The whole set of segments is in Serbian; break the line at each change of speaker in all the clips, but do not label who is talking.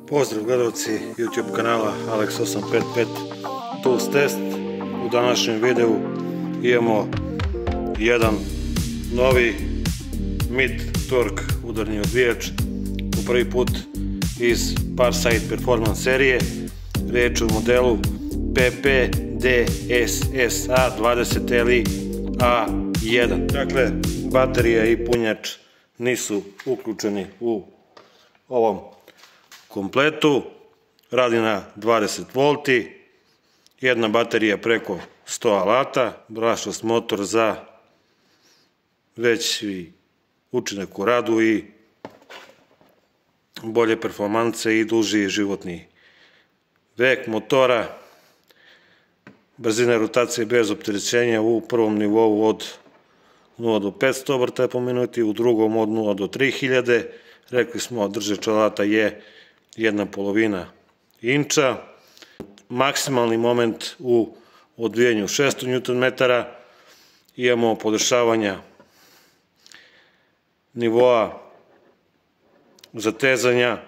Pozdrav gledalci YouTube kanala Alex855 Tools Test. U današnjem videu imamo jedan novi mid-torque udarni odvijač, po prvi put iz Parside Performance serije. Riječ je o modelu PPDSSA 20LI A1. Dakle, baterija i punjač nisu uključeni u ovom kompletu. Radi na 20 V, jedna baterija preko 100 alata, brushless motor za veći učinak u radu i bolje performanse i duži životni vek motora. Brzina rotacije bez opterećenja u prvom nivou od 0 do 500 obrtaja po minuti, u drugom od 0 do 3000. Rekli smo, držač alata je 1/2 inča. Maksimalni moment u odvijanju 600 Nm. Imamo podešavanja nivoa zatezanja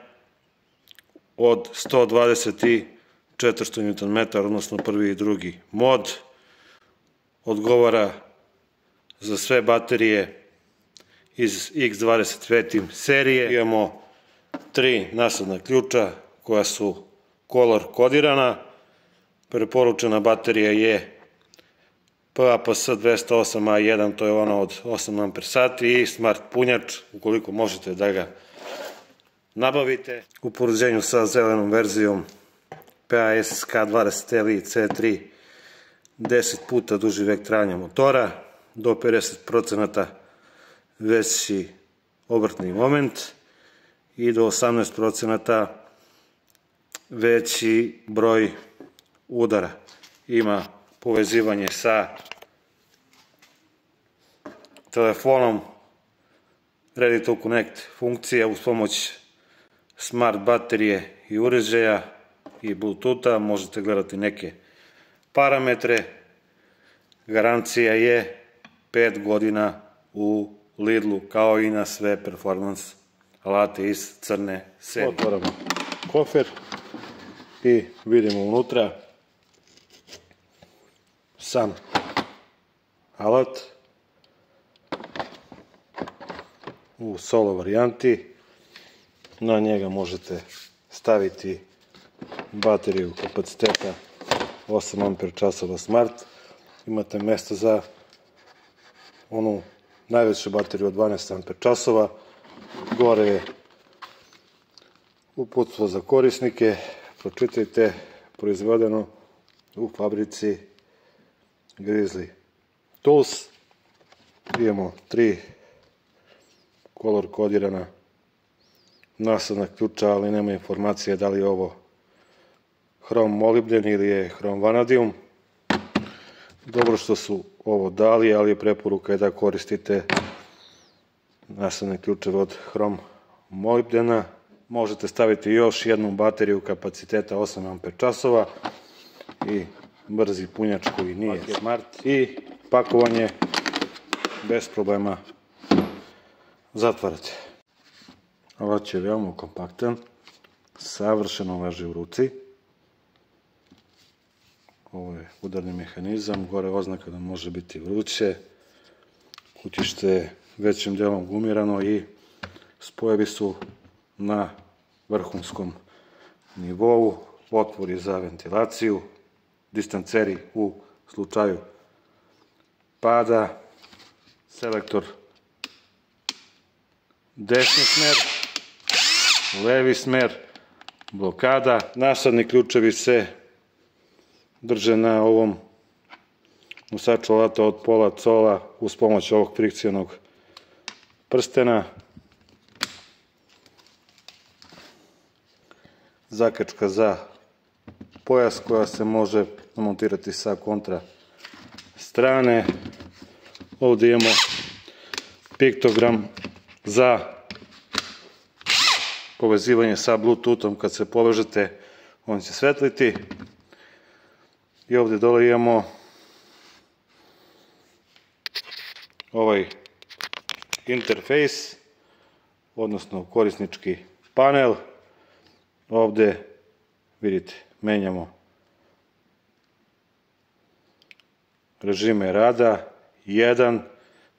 od 120 i 400 Nm, odnosno prvi i drugi mod. Odgovara za sve baterije iz X20 Fetim serije. Imamo 3 nasadna ključa koja su color kodirana. Preporučena baterija je PAPS 208A1, to je ona od 8 Ah, i smart punjač, ukoliko možete da ga nabavite. U poređenju sa zelenom verzijom PASK 20LI C3, 10 puta duži vek trajanja motora, do 50% veći obrtni moment i do 18% veći broj udara. Ima povezivanje sa telefonom, Ready to Connect funkcija uz pomoć smart baterije i uređaja i Bluetootha. Možete gledati neke parametre. Garancija je 5 godina u Lidlu, kao i na sve performance alate iz crne serije. Otvaramo kofer i vidimo unutra sam alat u solo varijanti. Na njega možete staviti bateriju kapaciteta 8 Ah smart. Imate mjesto za onu najveću bateriju od 12 Ah. Gore je uputstvo za korisnike. Pročitajte, proizvedeno u fabrici Grizzly Tools. Imamo 3 color kodirana nasadna ključa, ali nema informacije da li je ovo hrom molibden ili je hrom vanadium. Dobro što su ovo dali, ali je preporuka da koristite nasadne ključeve od hrom molibdena. Možete staviti još jednu bateriju kapaciteta 8 Ah i brzi punjač koji nije smart, i pakovanje bez problema zatvarate. Alat je veoma kompaktan, savršeno leži u ruci. Ovo je udarni mehanizam, gore oznaka da može biti vruće. Kutište je većim delom gumirano i spojevi su na vrhunskom nivou. Otvori za ventilaciju, distanceri u slučaju pada, selektor desni smer, levi smer, blokada. Nasadni ključevi se drže na ovom nosaču alata od pola cola uz pomoć ovog frikcionog prstena. Zakačka za pojas koja se može montirati sa kontra strane. Ovdje imamo piktogram za povezivanje sa Bluetoothom. Kad se povežete, on će svetliti. I ovdje dole imamo ovaj interfejs, odnosno korisnički panel. ovdje vidite, menjamo režime rada, 1,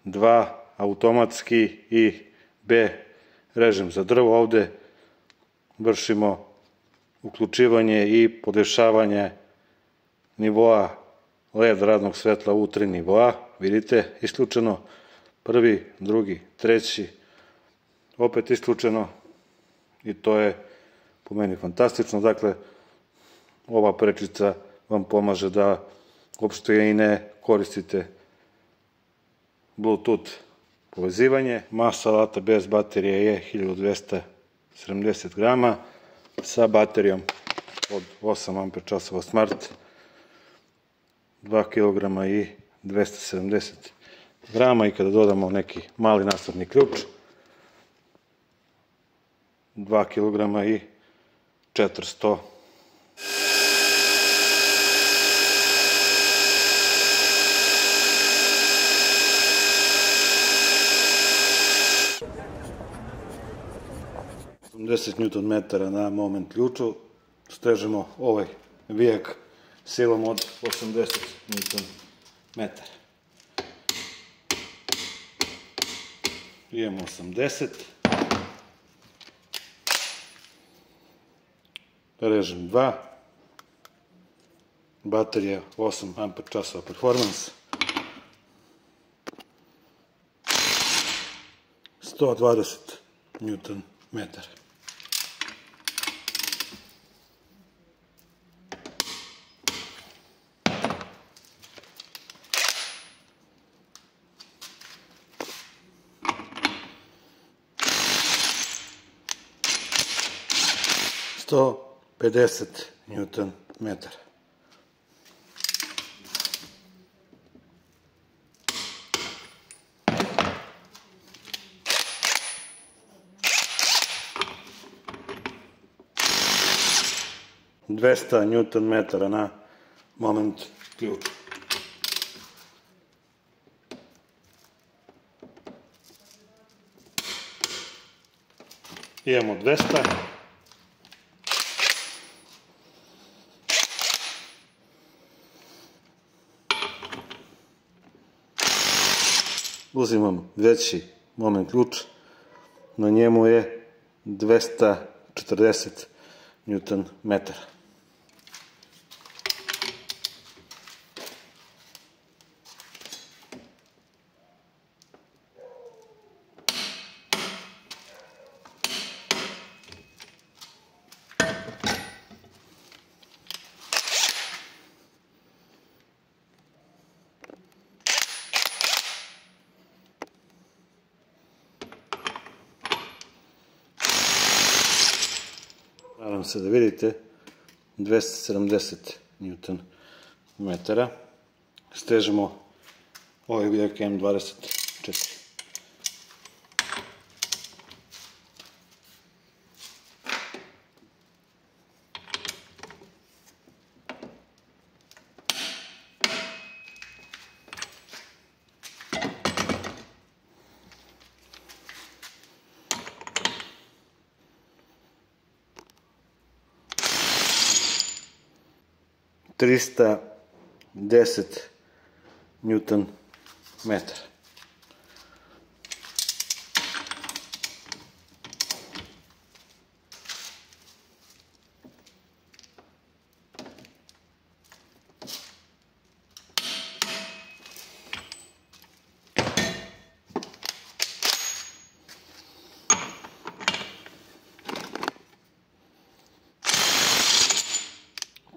2, automatski i B režim za drvo. Ovdje vršimo uključivanje i podešavanje nivoa LED radnog svetla u 3 nivoa. Vidite, isključeno, prvi, drugi, treći, opet isključeno i to je po meni fantastično. Dakle, ova prečica vam pomaže da uopšte i ne koristite Bluetooth povezivanje. Masa alata bez baterije je 1270 grama, sa baterijom od 8 Ah Smart 2 kg i 270 grama, i kada dodamo neki mali nasadni ključ 2 kg i 400. Nm na moment ključu, stežemo ovaj vijak silom od 80 Nm. Imamo 80, režim 2, baterija 8 Ah performance, 120 Nm. 150 Nm. Dvesta Nm na moment ključ. Imamo 200. Uzimam veći moment ključ, na njemu je 240 Nm. Nadam se da vidite, 270 Nm. Stežemo ovaj vijak M24. Trista 10 Nm.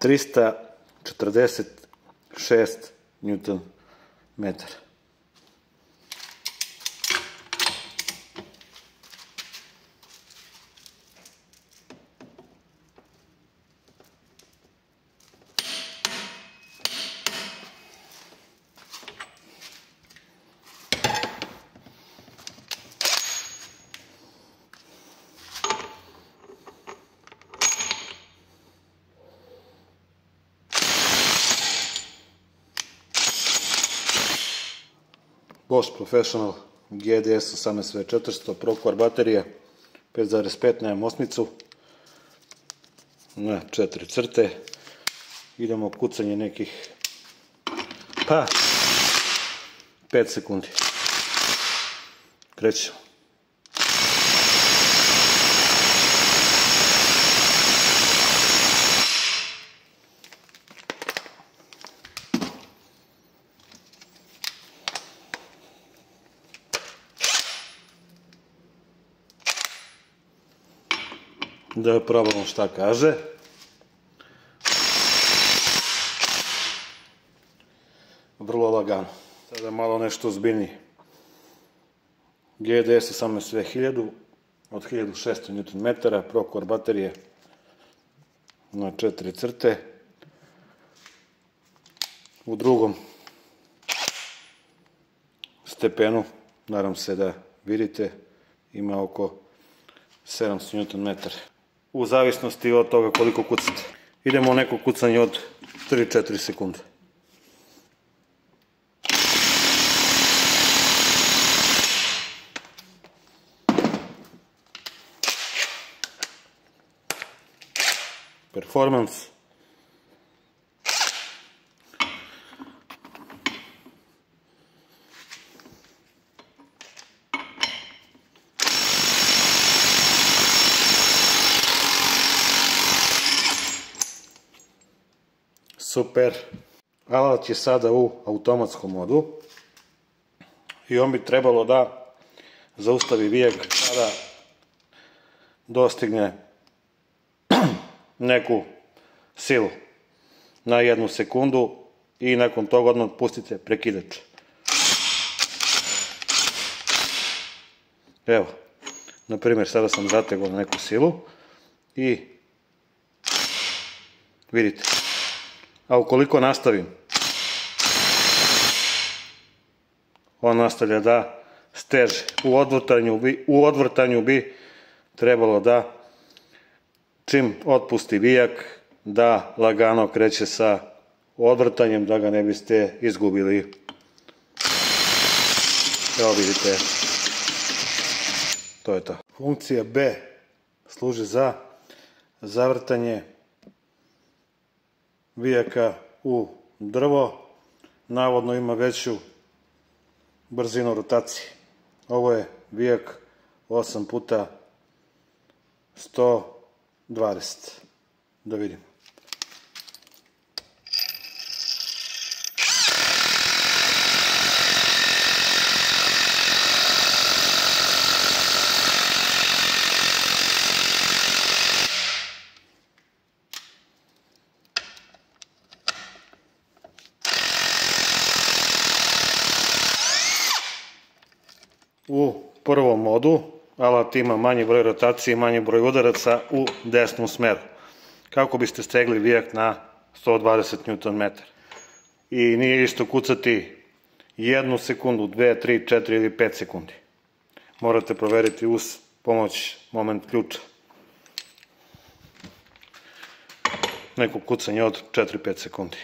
346 Nm. Bosch Professional GDS 18V400 ProQuar baterija 5.5, nemam osmicu. na 4 crte. Idemo kucanje nekih pa 5 sekundi. Krećemo. Da probamo šta kaže. Vrlo lagano. Sada malo nešto ozbiljnije. GDS 18V1000 od 1600 Nm, Procore baterije na 4 crte. U drugom stepenu, nadam se da vidite, ima oko 700 Nm. U zavisnosti od toga koliko kucate. Idemo u neko kucanje od 3-4 sekunde. Performance. Super. Alat je sada u automatskom modu i on bi trebalo da zaustavi vijak kada dostigne neku silu na 1 sekundu i nakon toga odmah pustite prekidač. Evo, na primjer sada sam zategao na neku silu i vidite. A ukoliko nastavim, on nastavlja da steže. U odvrtanju bi trebalo da čim otpusti vijak, da lagano kreće sa odvrtanjem, da ga ne biste izgubili. Evo vidite, to je to. Funkcija B služi za zavrtanje vijaka u drvo. Navodno ima veću brzinu rotacije. Ovo je vijak 8x120. Da vidimo. U prvom modu alat ima manji broj rotacije i manji broj udaraca u desnom smeru. Kako biste stegli vijak na 120 Nm. I nije isto kucati 1 sekundu, 2, 3, 4 ili 5 sekundi. Morate proveriti uz pomoć moment ključa. Neko kucanje od 4-5 sekundi.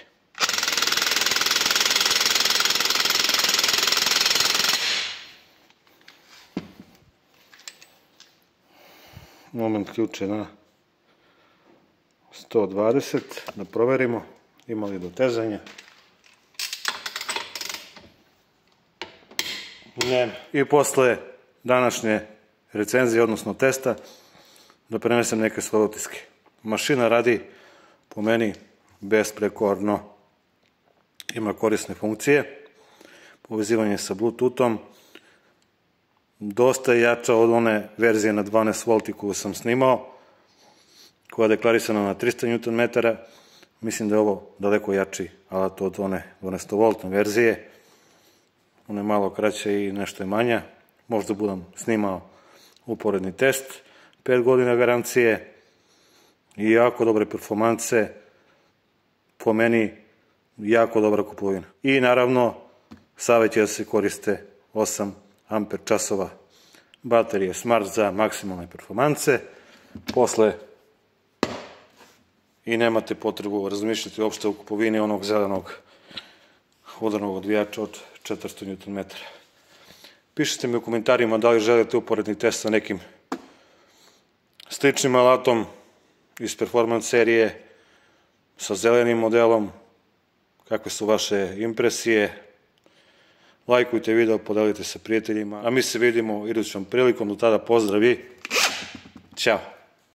Moment ključe na 120, da proverimo ima li dotezanja. Nema. I posle današnje recenzije, odnosno testa, da prenesem neke svoje utiske. Mašina radi po meni besprekorno. Ima korisne funkcije, povezivanje sa Bluetoothom, dosta je jača od one verzije na 12V koju sam snimao, koja je deklarisana na 300 Nm. Mislim da je ovo daleko jači alat od one 12V verzije. Ona je malo kraća i nešto je manja. Možda budem snimao uporedni test. 5 godina garancije i jako dobre performanse. Po meni jako dobra kupovina. I naravno, savjet je da se koriste 8 amper časova baterije Smart za maksimalne performanse. Posle i nemate potrebu razmišljati uopšte o kupovini onog zelenog udarnog odvijača od 400 Nm. Pišite mi u komentarima da li želite uporedni test sa nekim sličnim alatom iz performance serije sa zelenim modelom. Kakve su vaše impresije? Lajkujte video, podelite sa prijateljima, a mi se vidimo idućom prilikom. Do tada pozdrav i ćao!